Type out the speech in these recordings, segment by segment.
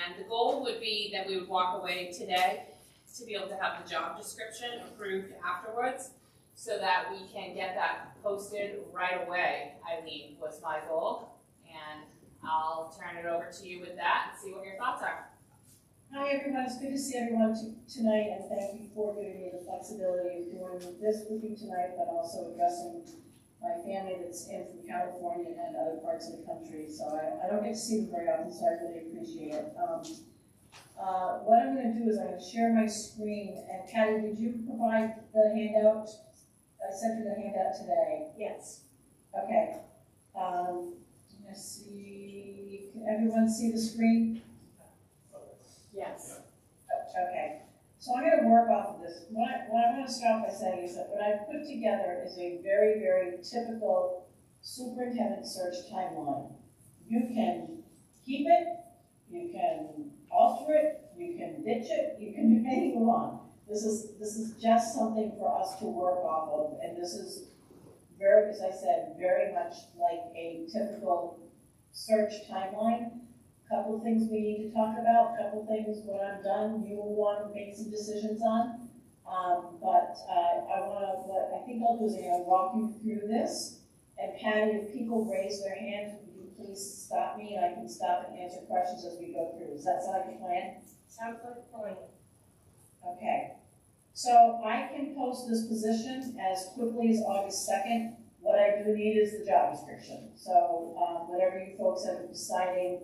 And the goal would be that we would walk away today to be able to have the job description approved afterwards so that we can get that posted right away, Eileen, was my goal. And I'll turn it over to you with that and see what your thoughts are. Hi everyone, it's good to see everyone tonight, and thank you for giving me the flexibility of doing this with you tonight, but also addressing my family that's in from California and other parts of the country. So I don't get to see them very often, so I really appreciate it. What I'm going to do is I'm going to share my screen. And Patty, did you provide the handout? I sent you the handout today. Yes. Okay. Let's see. Can everyone see the screen? Yes. Okay. So I'm going to work off of this. What I want to start by saying is that what I've put together is a very, very typical superintendent search timeline. You can keep it, you can alter it, you can ditch it, you can do anything you want. This is just something for us to work off of, and this is very, as I said, very much like a typical search timeline. Couple of things we need to talk about, couple of things when I'm done you will want to make some decisions on. What I think I'll do is I'm going to walk you through this. And Patty, if people raise their hands, would you please stop me and I can stop and answer questions as we go through. Does that sound like a plan? Sounds like a plan. Okay. So I can post this position as quickly as August 2nd. What I do need is the job description. So whatever you folks end up deciding,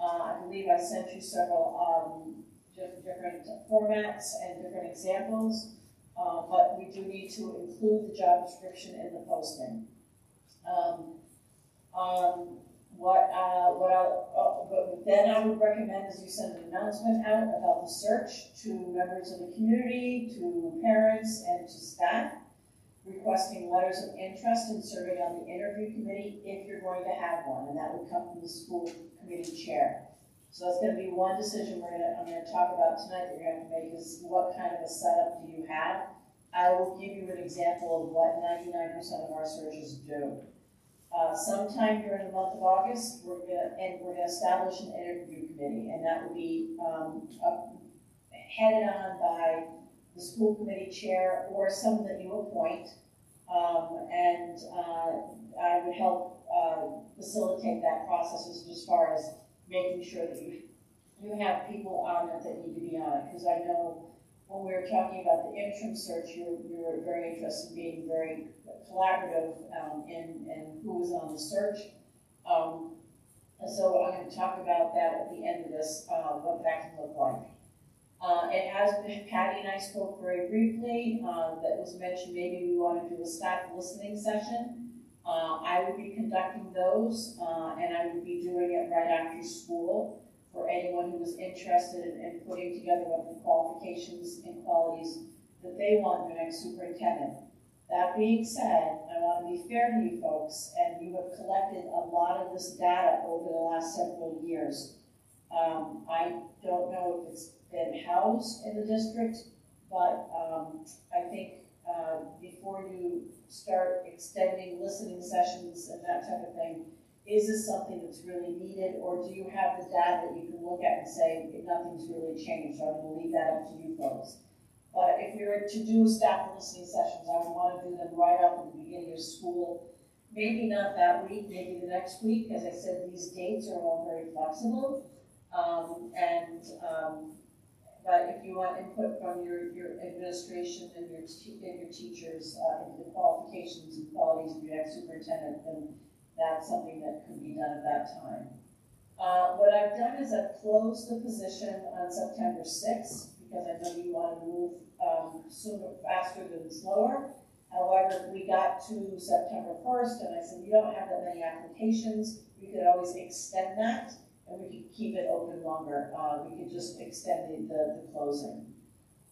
I believe I sent you several different formats and different examples, but we do need to include the job description in the posting. Then I would recommend is you send an announcement out about the search to members of the community, to parents, and to staff, requesting letters of interest and serving on the interview committee if you're going to have one, and that would come from the school committee chair. So that's going to be one decision I'm going to talk about tonight that you're going to have to make is what kind of a setup do you have? I will give you an example of what 99% of our searches do. Sometime during the month of August, we're going to establish an interview committee, and that will be headed on by the school committee chair or someone that you appoint, and I would help facilitate that process as far as making sure that you have people on it that need to be on it. Because I know when we were talking about the interim search, you were very interested in being very collaborative in who was on the search. And so I'm going to talk about that at the end of this, what that can look like. It has been, Patty and I spoke very briefly, that was mentioned maybe we want to do a staff listening session. I would be conducting those, and I would be doing it right after school for anyone who was interested in putting together what the qualifications and qualities that they want in their next superintendent. That being said, I want to be fair to you folks, and you have collected a lot of this data over the last several years. I don't know if it's been housed in the district, but I think before you start extending listening sessions and that type of thing, is this something that's really needed, or do you have the data that you can look at and say nothing's really changed? So I'm going to leave that up to you folks. But if we were to do staff listening sessions, I would want to do them right up at the beginning of school. Maybe not that week, maybe the next week. As I said, these dates are all very flexible. But if you want input from your administration and your teachers into the qualifications and qualities of your next superintendent, then that's something that could be done at that time. What I've done is I've closed the position on September 6th because I know you want to move sooner, faster than slower. However, if we got to September 1st and I said, you don't have that many applications, we could always extend that and we could keep it open longer. We could just extend the closing.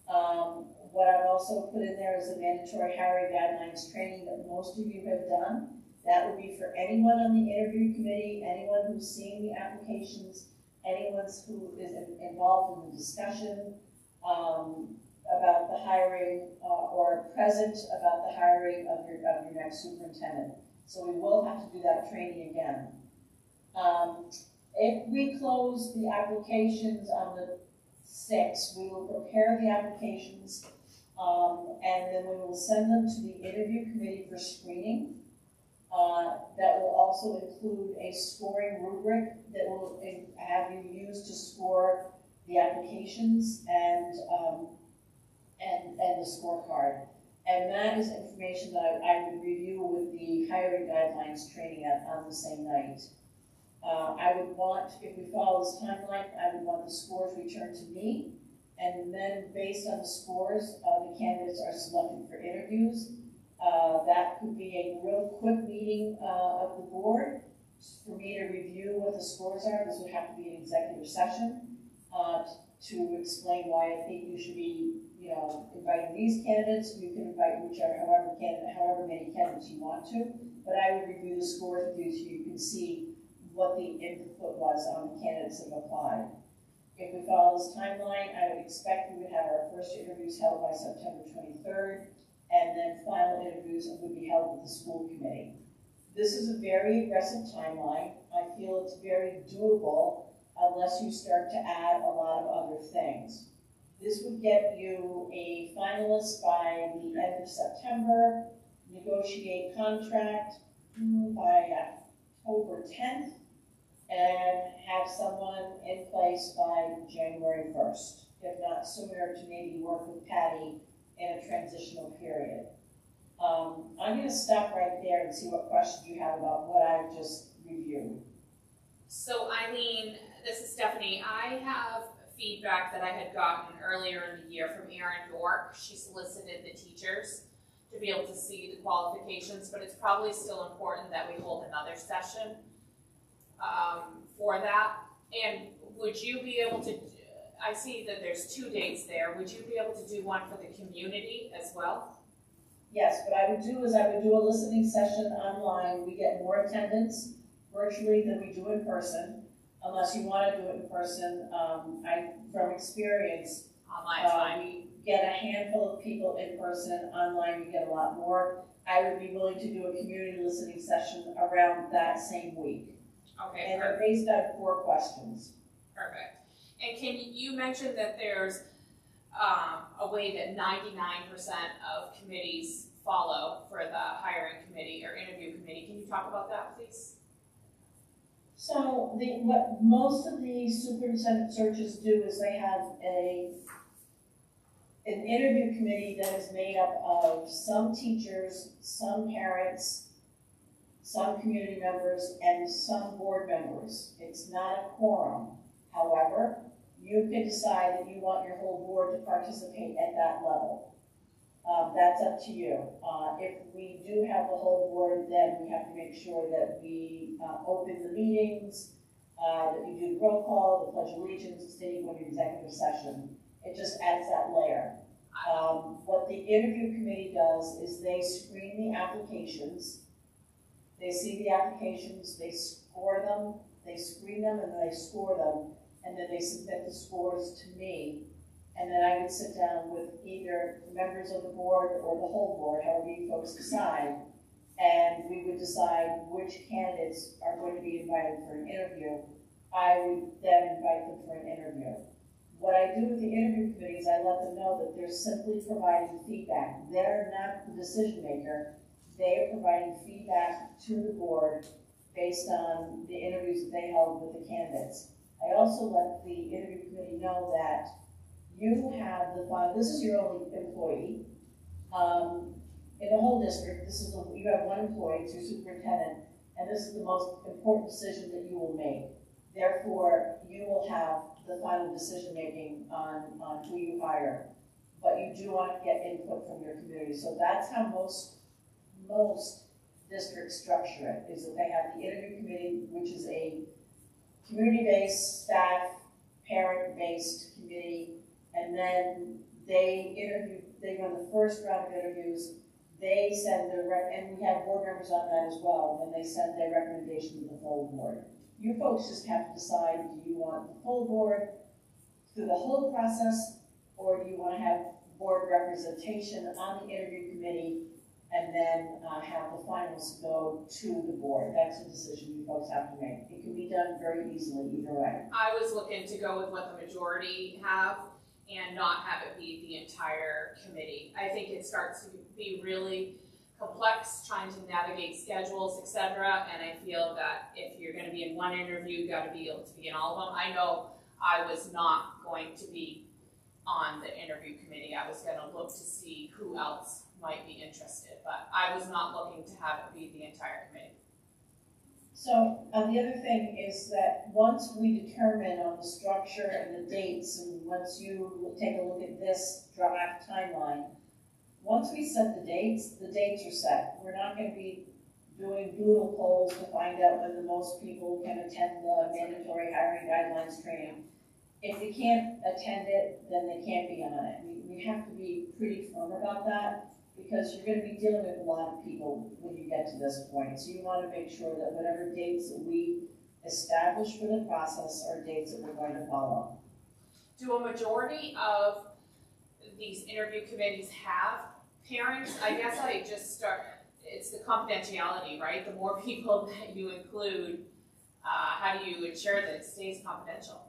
What I've also put in there is the mandatory hiring guidelines training that most of you have done. That would be for anyone on the interview committee, anyone who's seeing the applications, anyone who is involved in the discussion about the hiring or present about the hiring of your next superintendent. So we will have to do that training again. If we close the applications on the 6th, we will prepare the applications, and then we will send them to the interview committee for screening. That will also include a scoring rubric that will have you use to score the applications and the scorecard. And that is information that I would review with the hiring guidelines training on the same night. I would want, if we follow this timeline, I would want the scores returned to me, and then based on the scores, the candidates are selected for interviews. That could be a real quick meeting of the board for me to review what the scores are. This would have to be an executive session to explain why I think you should be, inviting these candidates. You can invite however many candidates you want to, but I would review the scores with you so you can see what the input was on the candidates that have applied. If we follow this timeline, I would expect we would have our first interviews held by September 23rd, and then final interviews would be held with the school committee. This is a very aggressive timeline. I feel it's very doable unless you start to add a lot of other things. This would get you a finalist by the end of September, negotiate contract by October 10th, and have someone in place by January 1st, if not sooner, to maybe work with Patty in a transitional period. I'm going to stop right there and see what questions you have about what I've just reviewed. So Eileen, this is Stephanie. I have feedback that I had gotten earlier in the year from Erin York. She solicited the teachers to be able to see the qualifications, but it's probably still important that we hold another session for that. And would you be able to, I see that there's 2 dates there, would you be able to do one for the community as well? Yes, what I would do is I would do a listening session online. We get more attendance virtually than we do in person. Unless you want to do it in person, from experience, Online time. we get a handful of people in person. Online, we get a lot more. I would be willing to do a community listening session around that same week. Okay, And perfect. they're based on 4 questions. Perfect. And can you mention that there's a way that 99% of committees follow for the hiring committee or interview committee? Can you talk about that, please? So what most of the superintendent searches do is they have an interview committee that is made up of some teachers, some parents, some community members, and some board members. It's not a quorum. However, you can decide that you want your whole board to participate at that level. That's up to you. If we do have the whole board, then we have to make sure that we open the meetings, that we do the roll call, the pledge of allegiance, then you go to executive session. It just adds that layer. What the interview committee does is they screen the applications. They see the applications, they score them, they screen them, and then they score them, and then they submit the scores to me. And then I would sit down with either members of the board or the whole board, however you folks decide, and we would decide which candidates are going to be invited for an interview. I would then invite them for an interview. What I do with the interview committee is I let them know that they're simply providing feedback. They're not the decision maker. They are providing feedback to the board based on the interviews that they held with the candidates. I also let the interview committee know that you have this is your only employee. In the whole district, you have one employee, it's your superintendent, and this is the most important decision that you will make. Therefore, you will have the final decision making on who you hire, but you do want to get input from your community. So that's how most districts structure it, is that they have the interview committee, which is a community-based, staff, parent-based committee, and then they run the first round of interviews. They send and we have board members on that as well, and they send their recommendation to the full board. You folks just have to decide, do you want the full board through the whole process, or do you want to have board representation on the interview committee and then have the finals go to the board. That's a decision you folks have to make. It can be done very easily either way. I was looking to go with what the majority have and not have it be the entire committee. I think it starts to be really complex trying to navigate schedules, etc. And I feel that if you're going to be in one interview, you've got to be able to be in all of them. I know I was not going to be on the interview committee. I was going to look to see who else might be interested, but I was not looking to have it be the entire committee. So the other thing is that once we determine on the structure and the dates, and once you take a look at this draft timeline, once we set the dates are set. We're not going to be doing doodle polls to find out when the most people can attend the mandatory hiring guidelines training. If they can't attend it, then they can't be on it. We have to be pretty firm about that, because you're going to be dealing with a lot of people when you get to this point. So you want to make sure that whatever dates that we establish for the process are dates that we're going to follow. Do a majority of these interview committees have parents? I guess I just start, it's the confidentiality, right? The more people that you include, how do you ensure that it stays confidential?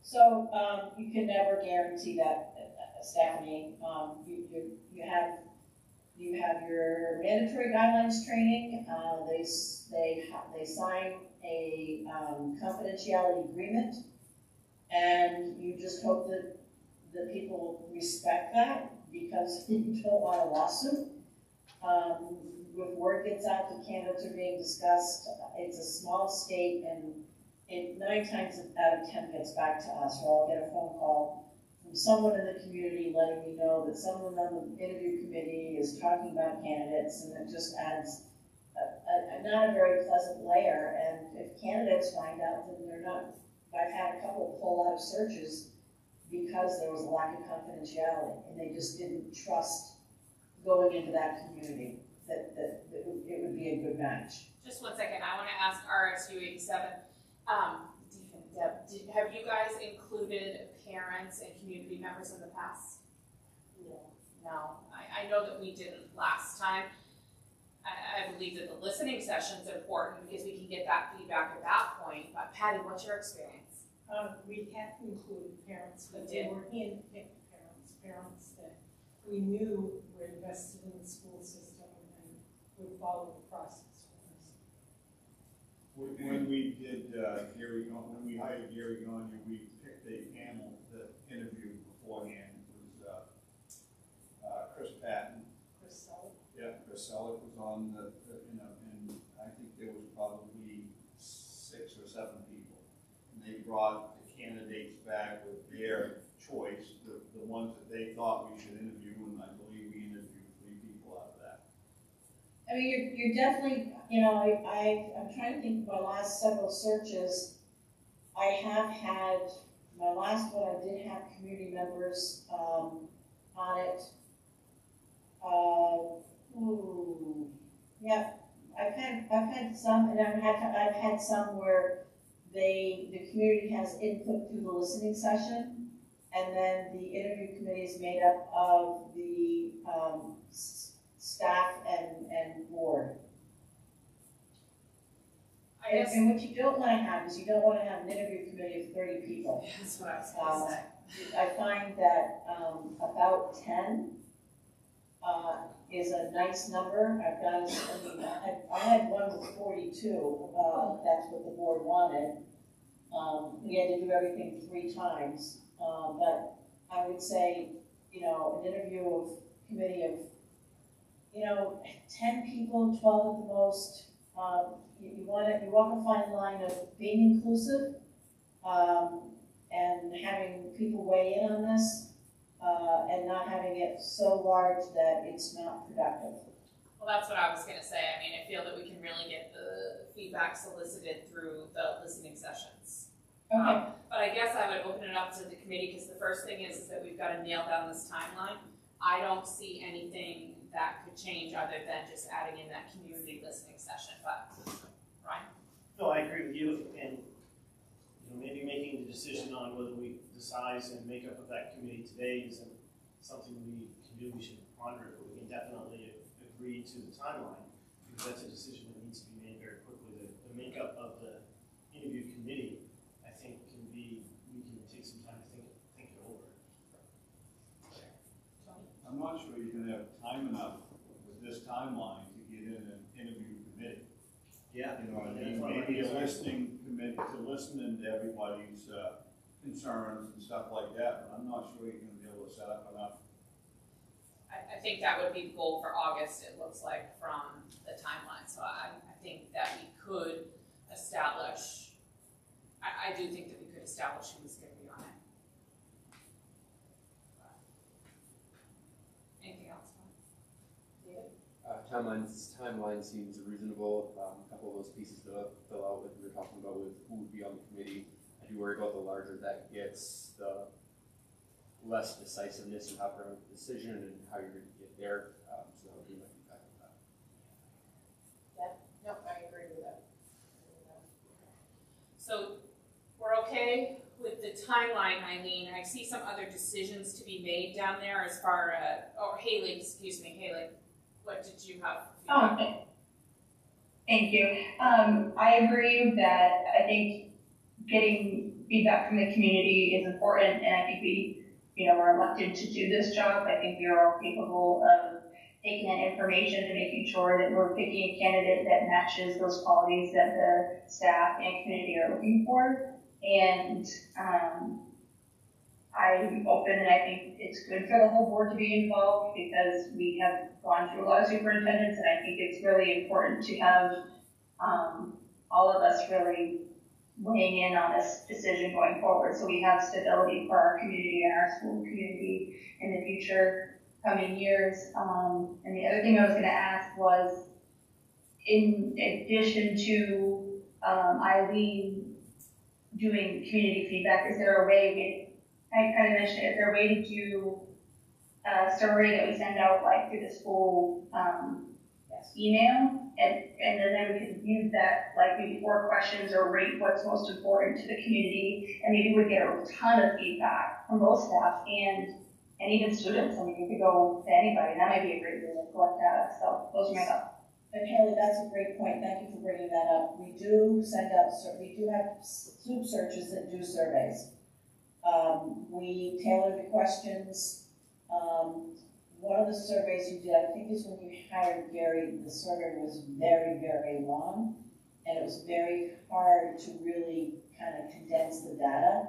So you can never guarantee that, Stephanie. You have your mandatory guidelines training. They sign a confidentiality agreement, and you just hope that the people respect that, because you don't want a lawsuit. If word gets out that candidates are being discussed, it's a small state, and it 9 times out of 10 gets back to us, or I'll get a phone call from someone in the community letting me know that someone on the interview committee is talking about candidates, and it just adds not a very pleasant layer. And if candidates find out that they're not, I've had a couple pull out of searches because there was a lack of confidentiality, and they just didn't trust going into that community that it would be a good match. Just 1 second, I want to ask RSU 87. Deb, have you guys included parents and community members in the past? No. I know that we didn't last time. I believe that the listening session is important because we can get that feedback at that point. But Patty, what's your experience? We have included parents, but You they did? were handpicked parents that we knew were invested in the school system and would follow the process with us. When we did when we hired Gary Gagne, we picked a panel that interviewed beforehand. It was Chris Patton. Chris Selleck. Yeah, Chris Selleck was on and I think there was probably 6 or 7 people. And they brought the candidates back with their choice, the ones that they thought we should interview, and I believe we interviewed 3 people out of that. I mean, you're definitely, I'm trying to think of my last several searches. I have had, my last one, I did have community members on it. Yeah, I've had some, and I've had some where the community has input through the listening session, and then the interview committee is made up of the staff and board. I guess And what you don't want to have is you don't want to have an interview committee of 30 people. that's what I was going to say. I find that about 10 is a nice number. I had one with 42. That's what the board wanted. We had to do everything 3 times. But I would say, an interview of committee of 10 people, 12 at the most. You walk a fine line of being inclusive and having people weigh in on this, and not having it so large that it's not productive. Well, that's what I was going to say. I mean, I feel that we can really get the feedback solicited through the listening sessions. Okay. But I guess I would open it up to the committee, because the first thing is that we've got to nail down this timeline. I don't see anything that could change other than just adding in that community listening session. But Ryan? No, I agree with you, and maybe making the decision on whether we, the size and makeup of that committee today isn't something we can do. We should ponder it, but we can definitely agree to the timeline, because that's a decision that needs to be made very quickly. The makeup of the interview committee, I think, we can take some time to think it over. I'm not sure you can have time enough with this timeline to get in an interview committee. Yeah. You know what I mean? Maybe a listening committee to listen to everybody's concerns and stuff like that, but I'm not sure you're gonna be able to set up enough. I think that would be the goal for August, it looks like, from the timeline. So I think that we could establish, I do think that we could establish who was going to be on it. Anything else? David? Timeline seems reasonable. A couple of those pieces to fill out that we were talking about with who would be on the committee. I do worry about the larger that gets, the less decisiveness you have around the decision and how you're going to get there. So that would be my feedback on that. No, I agree with that. So we're okay with the timeline, Eileen. I see some other decisions to be made down there as far as, Haley, what did you have? Oh, thank you. I agree that I think getting feedback from the community is important, and I think we're elected to do this job. I think we are all capable of taking that information and making sure that we're picking a candidate that matches those qualities that the staff and community are looking for. And I'm open, and I think it's good for the whole board to be involved because we have gone through a lot of superintendents, and I think it's really important to have all of us really weighing in on this decision going forward, so we have stability for our community and our school community in the future coming years. And the other thing I was going to ask was, in addition to Eileen doing community feedback, is there a way, I kind of mentioned it, is there a way to do a survey that we send out like through the school email, and then we could use that, like maybe 4 questions or rate what's most important to the community, and maybe we'd get a ton of feedback from both staff and even students. I mean, you could go to anybody. That might be a great way to collect data. So those are my thoughts. And Haley, that's a great point. Thank you for bringing that up. We do send out, we do have soup searches that do surveys. We tailor the questions. One of the surveys you did, I think is when you hired Gary, the survey was very, very long, and it was very hard to really kind of condense the data.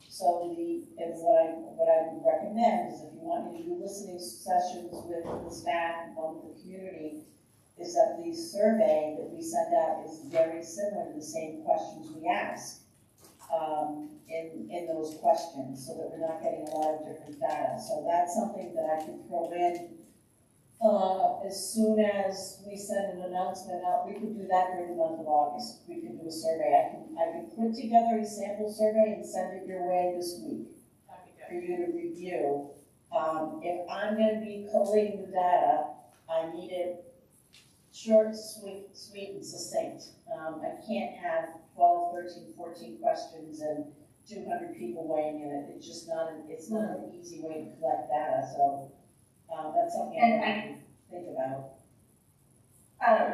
So what I would recommend is, if you want me to do listening sessions with the staff and with the community, is that the survey that we send out is very similar to the same questions we ask in those questions, so that we're not getting a lot of different data. So that's something that I can throw in as soon as we send an announcement out. We could do that during the month of August. We could do a survey. I can put together a sample survey and send it your way this week for you to review. If I'm going to be collating the data, I need it short, sweet, and succinct. I can't have 12, 13, 14 questions and 200 people weighing in it. It's just not an easy way to collect data. So that's something I have to think about.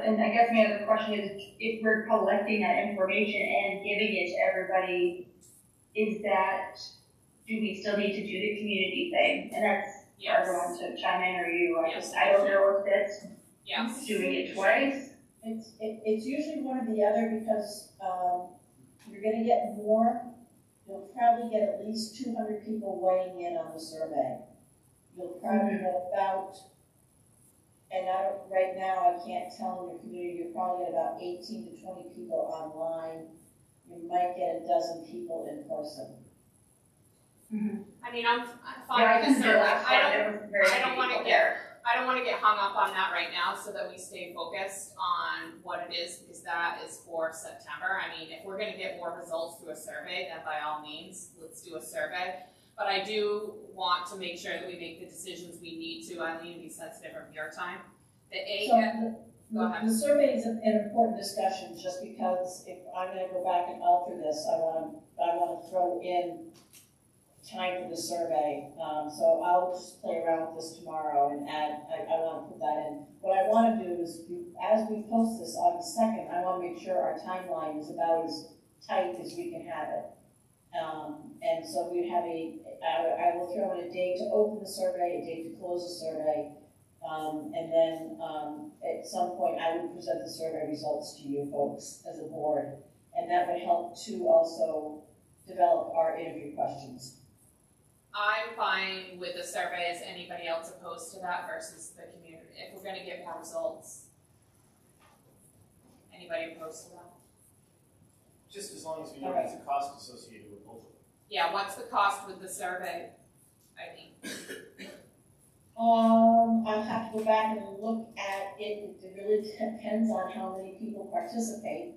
And I guess my other question is, if we're collecting that information and giving it to everybody, do we still need to do the community thing? And that's for everyone to chime in, or you. I don't know if that's doing it twice. It's usually one or the other, because you're going to get more. You'll probably get at least 200 people weighing in on the survey. You'll probably get about, and right now I can't tell in your community, you're probably at about 18 to 20 people online. You might get a dozen people in person. I mean, I'm fine with the survey. I don't want to get hung up on that right now, so that we stay focused on what it is, because that is for September. I mean, if we're going to get more results through a survey, then by all means, let's do a survey. But I do want to make sure that we make the decisions we need to, Eileen, be sensitive of your time. The survey is an important discussion, just because if I'm going to go back and alter this, I want to throw in time for the survey. So I'll just play around with this tomorrow and add, I want to put that in. What I want to do is, as we post this August 2nd, I want to make sure our timeline is about as tight as we can have it. And so we have I will throw in a date to open the survey, a date to close the survey, and then at some point I would present the survey results to you folks as a board, and that would help to also develop our interview questions. I'm fine with the survey. Is anybody else opposed to that versus the community? If we're gonna get more results. Anybody opposed to that? Just as long as we know there's a cost associated with both of them. Yeah, what's the cost with the survey? I think. I'll have to go back and look at it. It really depends on how many people participate.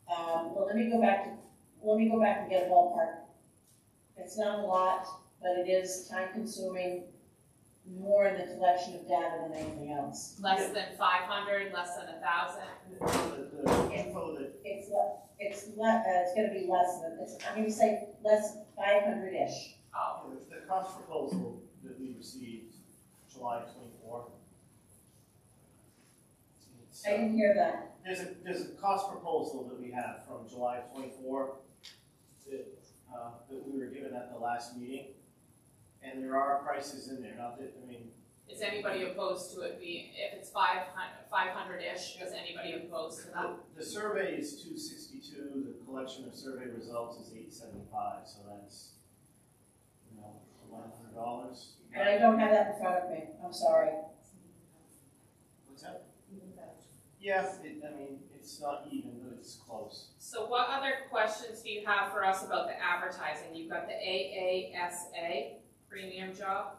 Well, let me go back and get a ballpark. It's not a lot, but it is time consuming, more in the collection of data than anything else. Less than 500, less than 1,000. The info that It's gonna be less than, I'm gonna say less 500-ish. Oh, the cost proposal that we received July 24. I didn't hear that. There's a cost proposal that we have from July 24 that we were given at the last meeting, and there are prices in there. Not that, I mean, is anybody opposed to it being, if it's 500-ish, is anybody opposed to that? the survey is $262. The collection of survey results is $875. So that's $100. And I don't have that in front of me, I'm sorry. What's that? Yeah, I mean, it's not even, but it's close. So what other questions do you have for us about the advertising? You've got the AASA, premium job.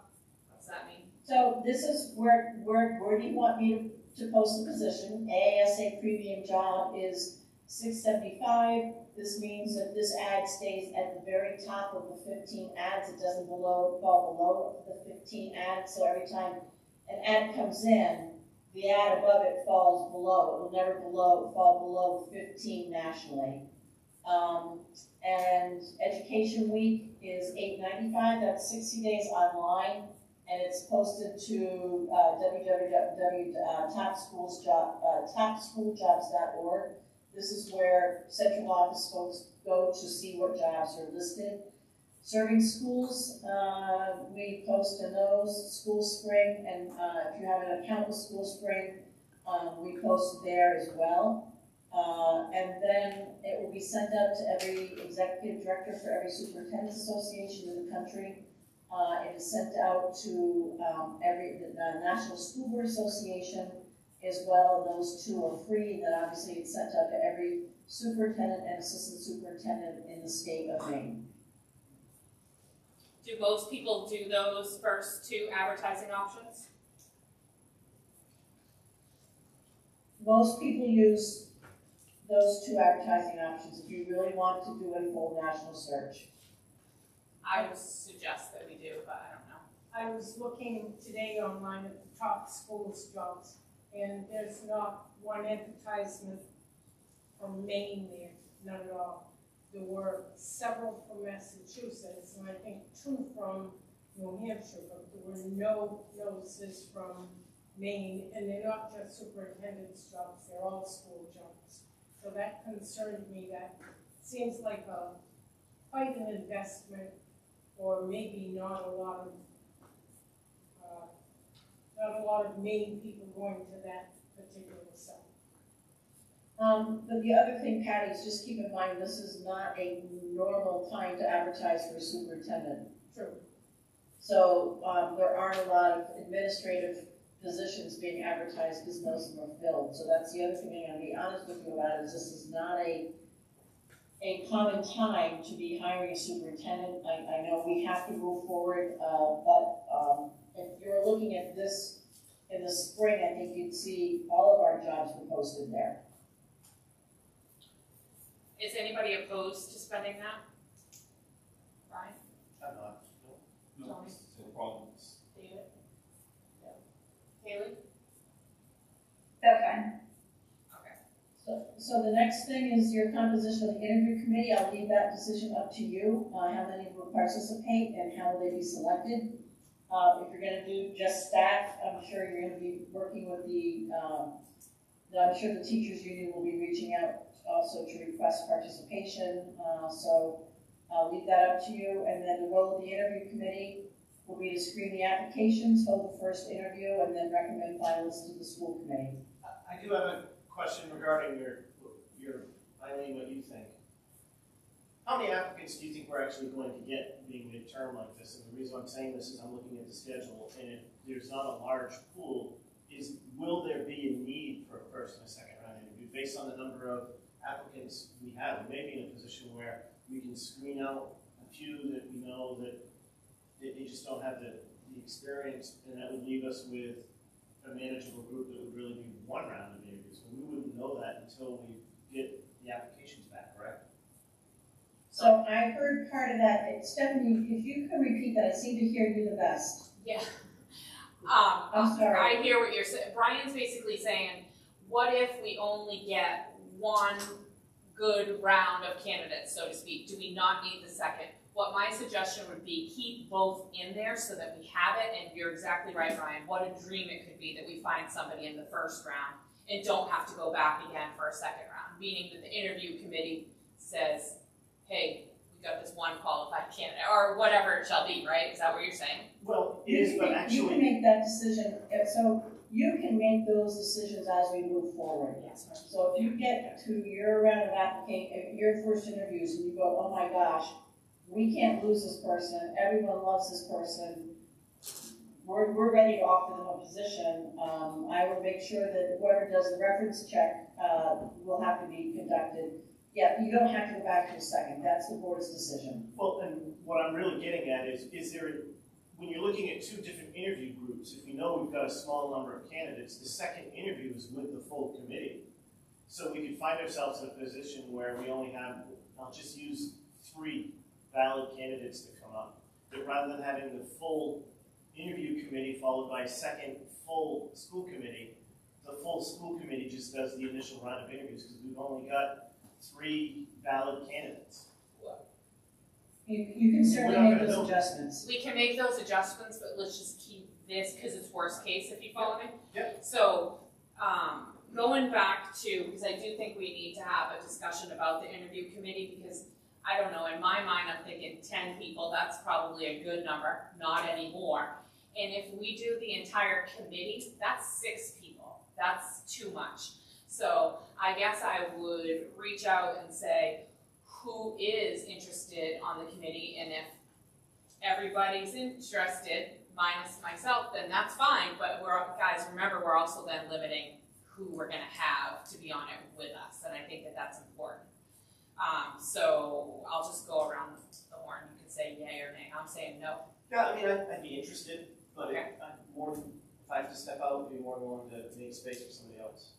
What's that mean? So this is where do you want me to post the position? AASA premium job is $675. This means that this ad stays at the very top of the 15 ads. It doesn't fall below the 15 ads. So every time an ad comes in, the ad above it falls below. It will never fall below 15 nationally. And Education Week is $8.95. That's 60 days online, and it's posted to topschooljobs.org. This is where central office folks go to see what jobs are listed. Serving schools, we post in those, School Spring, and if you have an account with School Spring, we post there as well. And then it will be sent out to every executive director for every superintendent's association in the country. It is sent out to the National School Board Association as well, and those two are free. And then obviously it's sent out to every superintendent and assistant superintendent in the state of Maine. Do most people do those first two advertising options? Most people use those two advertising options if you really want to do a full national search. I would suggest that we do, but I don't know. I was looking today online at the top schools jobs, and there's not one advertisement from Maine there, none at all. There were several from Massachusetts, and I think 2 from New Hampshire, but there were no notices from Maine, and they're not just superintendent's jobs, they're all school jobs. So that concerned me. That seems like quite an investment, or maybe not a lot of Maine people going to that particular site. But the other thing, Patty, is just keep in mind, this is not a normal time to advertise for a superintendent. True. So there aren't a lot of administrative positions being advertised because most of them are filled. So that's the other thing I'm going to be honest with you about, is this is not a common time to be hiring a superintendent. I know we have to move forward, but if you're looking at this in the spring, I think you'd see all of our jobs were posted there. Is anybody opposed to spending that? Brian? I'm not. No, Tony? it's no problem. David? Haley? That's fine. Okay. So the next thing is your composition of the interview committee. I'll leave that decision up to you, how many will participate and how will they be selected. If you're gonna do just staff, I'm sure you're gonna be working with I'm sure the teachers union will be reaching out also to request participation. So I'll leave that up to you. And then the role of the interview committee will be to screen the applications, hold the first interview, and then recommend finalists to the school committee. I do have a question regarding your Eileen, what you think. How many applicants do you think we're actually going to get being midterm like this? And the reason I'm saying this is I'm looking at the schedule, and if there's not a large pool, will there be a need for a first and a second round interview based on the number of applicants we have? We may be in a position where we can screen out a few that we know that they just don't have the experience, and that would leave us with a manageable group that would really be one round of interviews. But we wouldn't know that until we get the applications back, correct? So I heard part of that. Stephanie, if you can repeat that, I seem to hear you the best. Yeah. I'm sorry. I hear what you're saying. Brian's basically saying, what if we only get one good round of candidates, so to speak? Do we not need the second? What my suggestion would be, keep both in there so that we have it, and you're exactly right, Brian. What a dream it could be that we find somebody in the first round and don't have to go back again for a second round, meaning that the interview committee says, hey, we got this one qualified candidate, or whatever it shall be, right? Is that what you're saying? Well, it is, but You actually, can make that decision, so you can make those decisions as we move forward. Yes. So if you get to your round of your first interviews, and you go, oh my gosh, we can't lose this person, everyone loves this person, we're ready to offer them a position, I will make sure that whoever does the reference check will have to be conducted. Yeah, you don't have to go back to a second, that's the board's decision. well, and what I'm really getting at is there, when you're looking at two different interview groups, if we know we've got a small number of candidates, the second interview is with the full committee. So we could find ourselves in a position where we only have, I'll just use 3 valid candidates to come up. But rather than having the full interview committee followed by a second full school committee, the full school committee just does the initial round of interviews because we've only got 3 valid candidates. You can certainly We're not make gonna those know. adjustments. We can make those adjustments, but let's just keep this because it's worst case, if you follow me. Yep. So, going back to, because I do think we need to have a discussion about the interview committee, because I don't know, in my mind, I'm thinking 10 people, that's probably a good number, not anymore. And if we do the entire committee, that's 6 people. That's too much. So I guess I would reach out and say, who is interested on the committee, and if everybody's interested, minus myself, then that's fine, but guys, remember, we're also then limiting who we're gonna have to be on it with us, and I think that that's important. So I'll just go around the horn, you can say yay or nay. I'm saying no. Yeah, I mean, I'd be interested, but Okay. if I have to step out, I'd be more willing to make space for somebody else.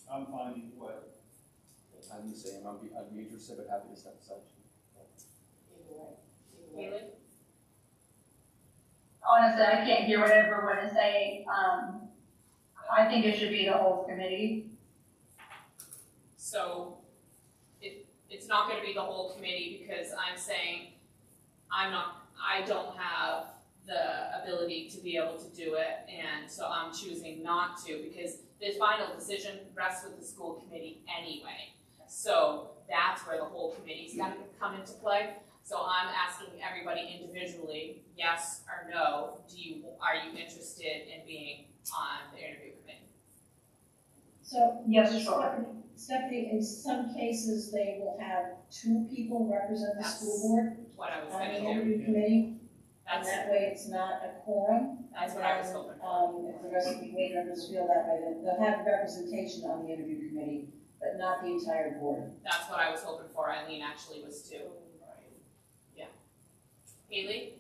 I'm fine either way. I'm the same, I'd be interested, but happy to step aside. Haley? Honestly, I can't hear what everyone is saying. I think it should be the whole committee. So it's not gonna be the whole committee, because I'm saying I don't have the ability to be able to do it, and so I'm choosing not to, because the final decision rests with the school committee anyway. So that's where the whole committee's gonna come into play. So I'm asking everybody individually, yes or no, are you interested in being on the interview committee? So, Yes, sure. Stephanie, in some cases, they will have 2 people represent the That's school board What I was on the gonna do. interview committee, and That's that way it's not a quorum. That's what I was hoping for. If the rest of the board members feel that way, then they'll have representation on the interview committee, but not the entire board. That's what I was hoping for. Eileen actually was too. Yeah. Haley?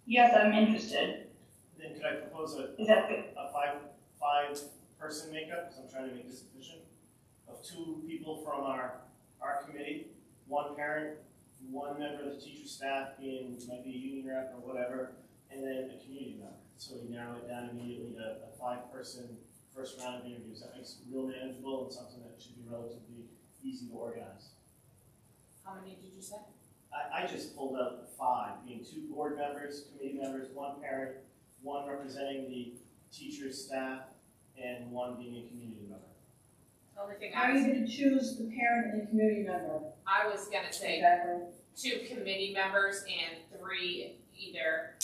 Yes, I'm interested. Then could I propose Is that good? a five-person makeup, because I'm trying to make this efficient, of 2 people from our committee, 1 parent, 1 member of the teacher staff, might be a union rep or whatever, and then a community member. So we narrow it down immediately to a 5-person first round of interviews. That makes it real manageable and something that should be relatively easy to organize. How many did you say? I just pulled out 5, being 2 board members, committee members, 1 parent, 1 representing the teachers, staff, and 1 being a community member. The only thing How I are was, you gonna choose the parent and the community member? I was gonna say Exactly. 2 committee members and 3 either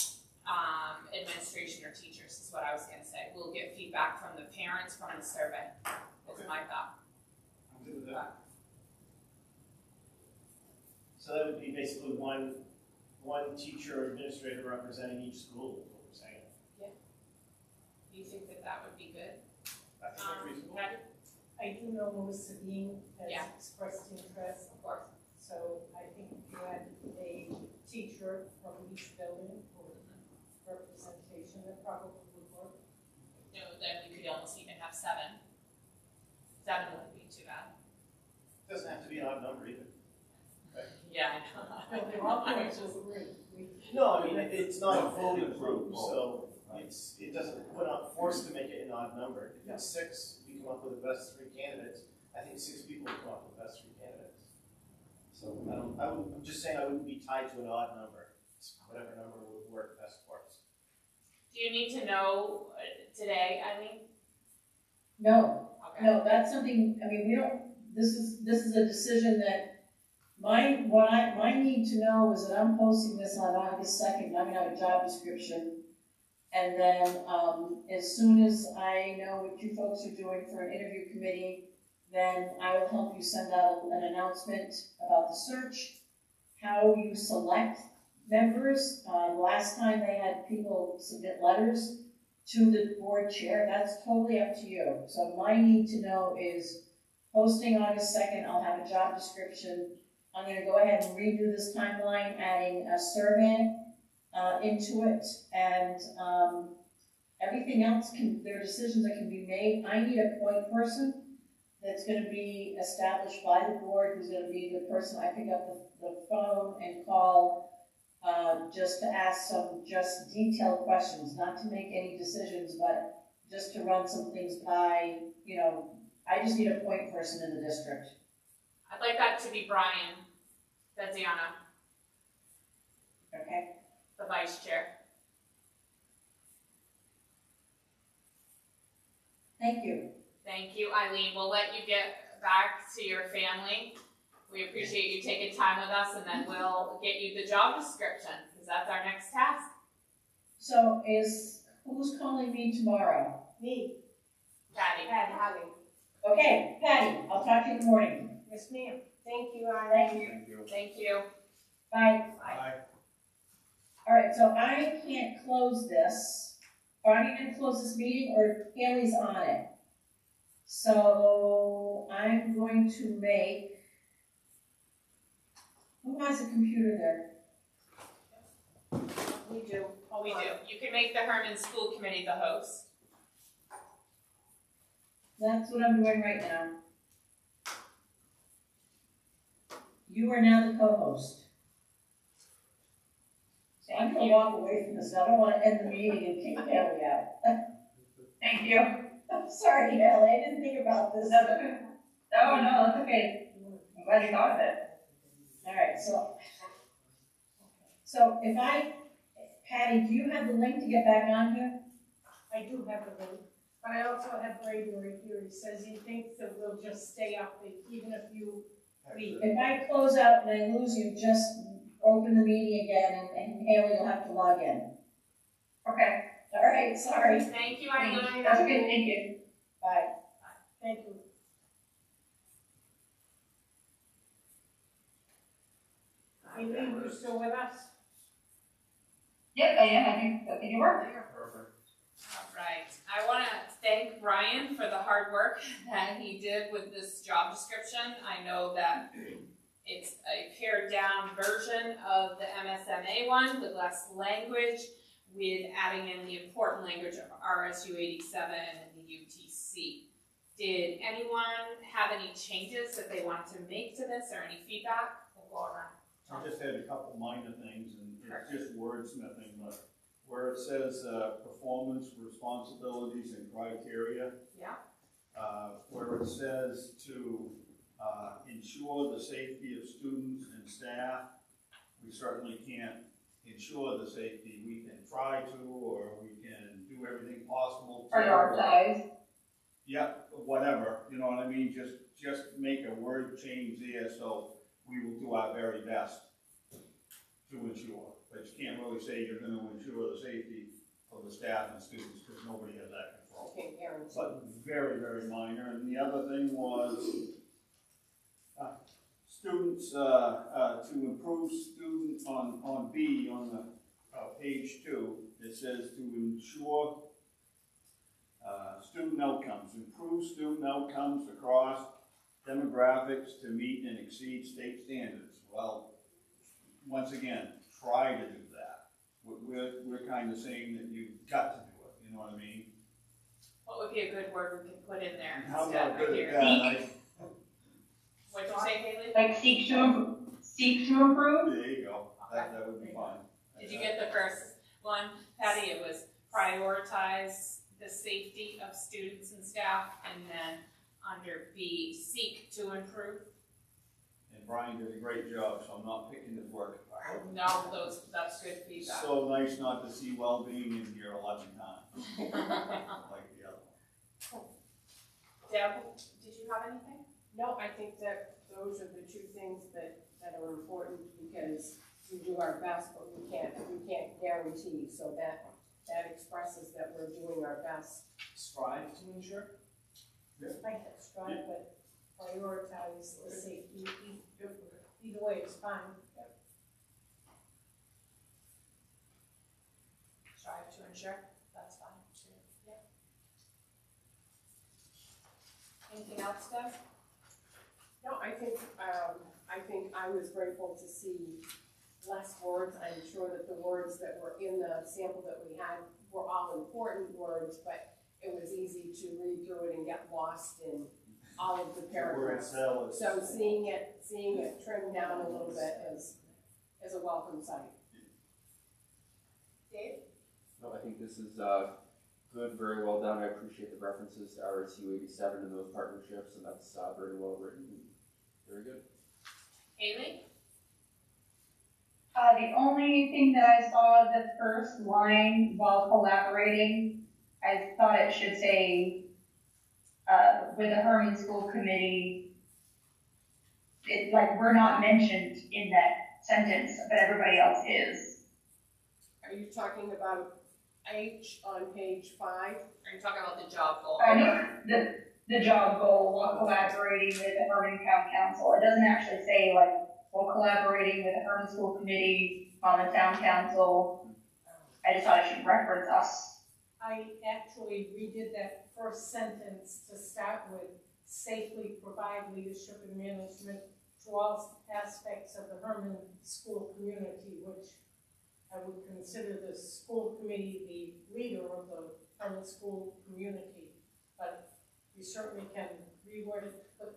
administration or teachers is what I was gonna say. We'll get feedback from the parents from the survey. That's my thought. I'm good with that. So that would be basically one teacher or administrator representing each school, is what we're saying. Do you think that that would be good? I think that's reasonable. Patty? I do know Melissa Dean Yeah. has expressed interest, Of course. so I think if you had a teacher from each building or representation, that probably would work. No, then we could almost even have 7. 7 wouldn't be too bad. Doesn't have to be an odd number either. Yeah, Well, they're all going to agree. No, I mean, it's not a voting group, so it doesn't, we're not forced to make it an odd number. If it's 6, we come up with the best 3 candidates. I think 6 people would come up with the best 3 candidates. So I'm just saying I wouldn't be tied to an odd number. It's whatever number would work best for us. Do you need to know today, Eileen? No, Okay. no, that's something, I mean, we don't, this is a decision that my need to know is that I'm posting this on August 2nd, I'm gonna have a job description. And then, as soon as I know what you folks are doing for an interview committee, then I will help you send out an announcement about the search, how you select members. Last time they had people submit letters to the board chair, that's totally up to you. So my need to know is posting August 2nd, I'll have a job description. I'm gonna go ahead and redo this timeline, adding a survey into it, and everything else there are decisions that can be made. I need a point person that's gonna be established by the board, who's gonna be the person I pick up the phone and call, just to ask some just detailed questions, not to make any decisions, but just to run some things by, I just need a point person in the district. I'd like that to be Brian Veziano, Okay? the vice chair. Thank you. Thank you, Eileen. We'll let you get back to your family. We appreciate you taking time with us, and then we'll get you the job description, because that's our next task. So who's calling me tomorrow? Me, Patty. Patty. Okay, Patty, I'll talk to you in the morning. Yes, ma'am. Thank you, Eileen. Thank you. Thank you. Thank you. Bye. Bye. All right, so I can't close this. Are you gonna close this meeting, or Haley's on it? So I'm going to make, who has a computer there? We do. Oh, we do. You can make the Hermon School Committee the host. That's what I'm doing right now. You are now the co-host. So I'm gonna walk away from this, I don't wanna end the meeting and kick Haley out. Thank you. I'm sorry, Haley, I didn't think about this. That's okay. Oh, no, that's okay. I'm glad you thought of it. All right, so if Patty, do you have the link to get back on here? I do have the link, but I also have Brady right here. He says he thinks that we'll just stay up, even if you leave. If I close out and I lose you, just open the meeting again and Haley will have to log in. Okay. All right, sorry. Thank you, Eileen. That's okay, thank you. Bye. Thank you. Eileen, you still with us? Yep, I am, I think it worked. Perfect. All right. I want to thank Brian for the hard work that he did with this job description. I know that it's a pared down version of the MSMA one with less language, with adding in the important language of RSU 87 and the UTC. Did anyone have any changes that they wanted to make to this or any feedback? We'll go around. I just had a couple minor things, and it's just wordsmithing, but where it says, performance, responsibilities, and criteria, Yeah, where it says to, ensure the safety of students and staff, we certainly can't ensure the safety. We can try to, or we can do everything possible to. Prioritize. Yeah, whatever, you know what I mean, just make a word change there, so we will do our very best to ensure. But you can't really say you're gonna ensure the safety of the staff and students, because nobody has that control. Can't guarantee. But very, very minor, and the other thing was, students, to improve student, on B, on the, page 2, it says to ensure student outcomes, improve student outcomes across demographics to meet and exceed state standards. Well, once again, try to do that. We're kind of saying that you've got to do it, you know what I mean? what would be a good word we could put in there How instead about right good here? at that? What'd you say, Haley? Like seek to improve? There you go, that would be fine. Did you get the first one, Patty? It was prioritize the safety of students and staff, and then under B, seek to improve. And Brian did a great job, so I'm not picking his work apart. No, that's good feedback. So nice not to see well-being in here 11 times, like the other one. Deb, did you have anything? No, I think that those are the two things that are important, because we do our best, but we can't guarantee, so that expresses that we're doing our best. Strive to ensure? I can strive, but prioritize the safety, either way, it's fine. Strive to ensure, that's fine too, yeah. Anything else, Deb? No, I think I was grateful to see less words. I'm sure that the words that were in the sample that we had were all important words, but it was easy to read through it and get lost in all of the paragraphs. So seeing it trimmed down a little bit is a welcome sight. Dave? No, I think this is, good, very well done. I appreciate the references to RSU 87 and those partnerships, and that's, very well written. Very good. Haley? The only thing that I saw, the first line, while collaborating, I thought it should say, with the Hermon School Committee, we're not mentioned in that sentence, but everybody else is. Are you talking about H on page 5? Are you talking about the job goal? I know, the job goal while collaborating with the Hermon Town Council. It doesn't actually say while collaborating with the Hermon School Committee on the Town Council. I just thought I should reference us. I actually redid that first sentence to start with, safely provide leadership and management to all aspects of the Hermon school community, which I would consider the school committee the leader of the Hermon school community. But we certainly can reword it to put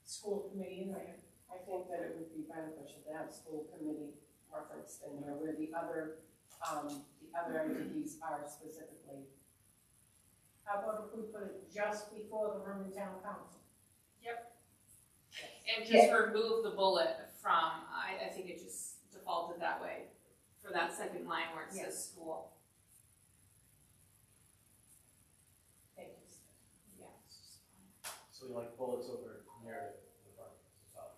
school committee in there. I think that it would be beneficial to have school committee referenced in there where the other entities are specifically. How about if we put it just before the Hermon Town Council? Yep. And just remove the bullet from, I think it just defaulted that way for that second line where it says school. Thank you. Yeah, it's just fine. So we like bullets over narrative in the front as well.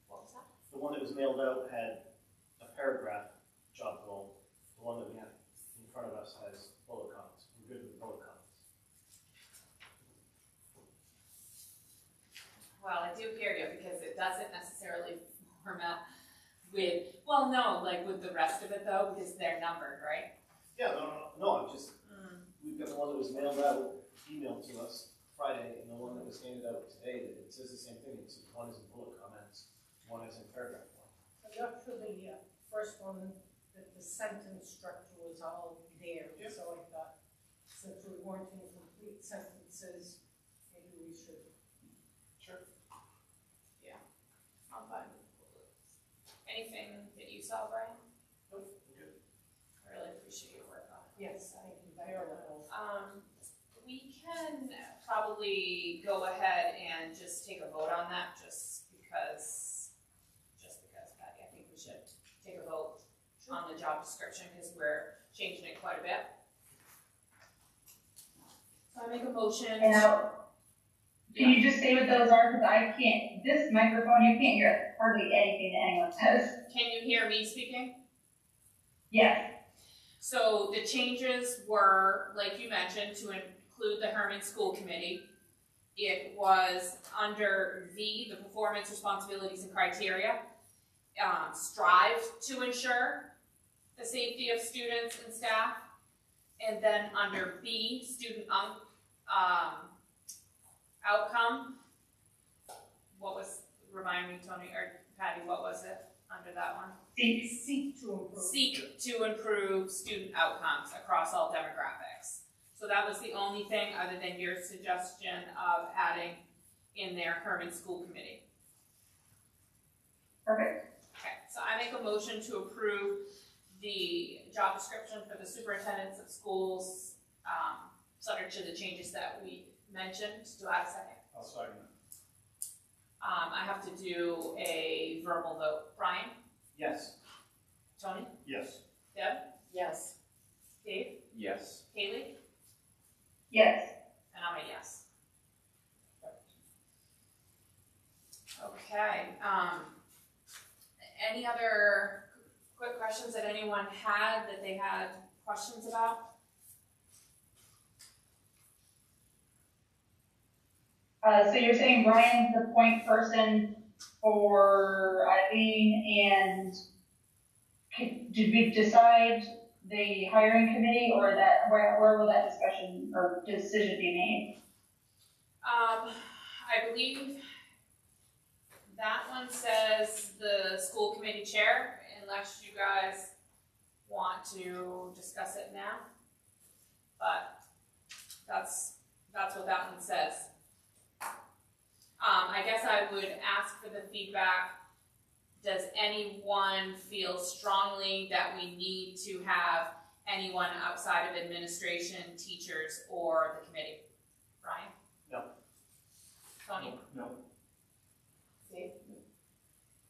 What was that? The one that was mailed out had a paragraph job goal. The one that we have in front of us has bullet comments. We're good with bullet comments. Well, I do hear you because it doesn't necessarily format with, well, no, like with the rest of it though, because they're numbered, right? Yeah, no, I'm just, we've got the one that was mailed out, emailed to us Friday, and the one that was handed out today, that it says the same thing. It's one is in bullet comments, one is in paragraph form. I'm not sure the first one, that the sentence structure was all there, Yep. so I thought, since we weren't in complete sentences, maybe we should. Sure. I'm fine with bullets. Anything that you saw, Brian? Nope, we're good. I really appreciate Yes, thank you very much. We can probably go ahead and just take a vote on that, just because, Patty, I think we should take a vote on the job description, because we're changing it quite a bit. So I make a motion. And now, can you just say what those are, because I can't, this microphone, you can't hear hardly anything that anyone says. Can you hear me speaking? Yes, So the changes were, like you mentioned, to include the Hermon School Committee. It was under V, the performance, responsibilities, and criteria. Strive to ensure the safety of students and staff. And then under B, student outcome. What was, remind me, Tony, or Patty, what was it under that one? Seek to improve. Seek to improve student outcomes across all demographics. So that was the only thing other than your suggestion of adding in there Hermon School Committee. perfect. Okay, so I make a motion to approve the job description for the superintendents of schools, subject to the changes that we mentioned. Do I have a second? I'll second it. I have to do a verbal vote. Brian? Yes. Tony? Yes. Deb? Yes. Dave? Yes. Haley? Yes, And I'm a yes. Okay, any other quick questions that anyone had that they had questions about? so you're saying Brian's the point person for Eileen, and did we decide the hiring committee, or that, where will that discussion or decision be made? I believe that one says the school committee chair, unless you guys want to discuss it now. But that's what that one says. I guess I would ask for the feedback. Does anyone feel strongly that we need to have anyone outside of administration, teachers, or the committee? Brian? No. Tony? No. Dave?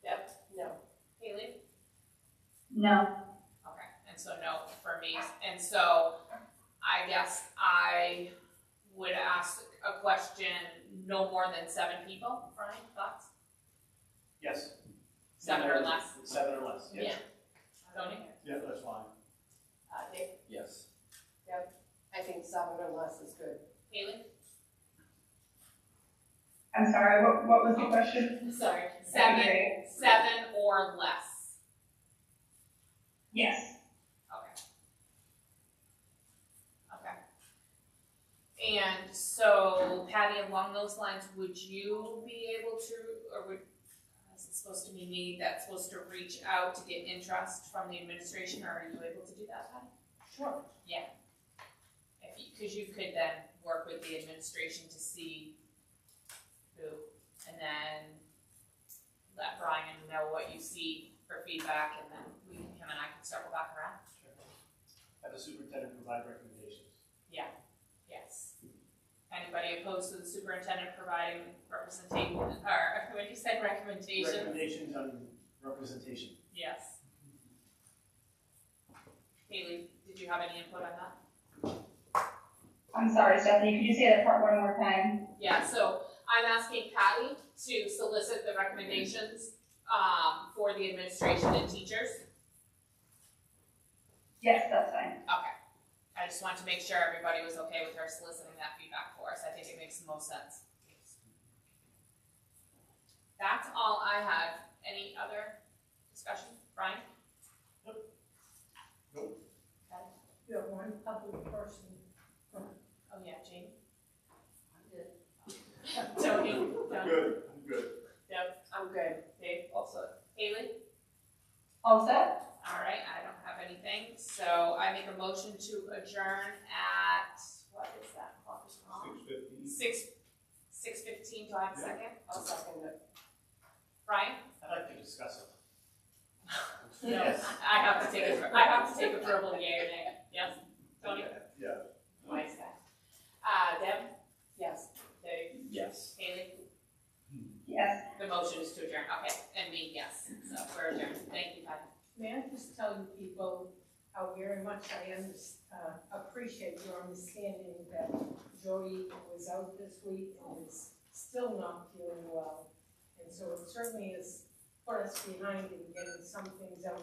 Deb? No. Haley? No. Okay, and so no for me. And so I guess I would ask a question, no more than 7 people. Brian, thoughts? Yes. 7 or less? 7 or less, yes. Yeah. Tony? Yeah, that's fine. Dave? Yes. I think 7 or less is good. Haley? I'm sorry, what was the question? Sorry. Okay. 7 or less. Yes. Okay. And so, Patty, along those lines, would you be able to, or is it supposed to be me that's supposed to reach out to get interest from the administration, or are you able to do that, Patty? Sure. Yeah. Because you could then work with the administration to see who, and then let Brian know what you see for feedback, and then him and I can circle back around. Sure. Have the superintendent provide recommendations. Yes. Anybody opposed to the superintendent providing representation, or when you said recommendations? Recommendations on representation. Yes. Haley, did you have any input on that? I'm sorry, Stephanie, could you say that part one more time? Yeah, so I'm asking Patty to solicit the recommendations for the administration and teachers. Yes, that's fine. Okay. I just wanted to make sure everybody was okay with her soliciting that feedback for us. I think it makes the most sense. That's all I had. Any other discussion? Brian? Nope. Patty? You have one public person. Oh yeah, Jane? I'm good. Tony? I'm good, I'm good. Deb? I'm good. Dave? Also. Haley? All set? All right, I don't have anything, so I make a motion to adjourn at, what is that clock is wrong? 6:15. 6:15, do I have a second? I'll second it. Brian? I'd like to discuss it. No, Yes. I have to take a verbal yea or nay, yes? motion is to adjourn, okay, and me, yes, so we're adjourned, thank you, Patty. May I just tell you people how very much I appreciate your understanding that Jody was out this week and is still not feeling well. And so it certainly has put us behind in getting some things out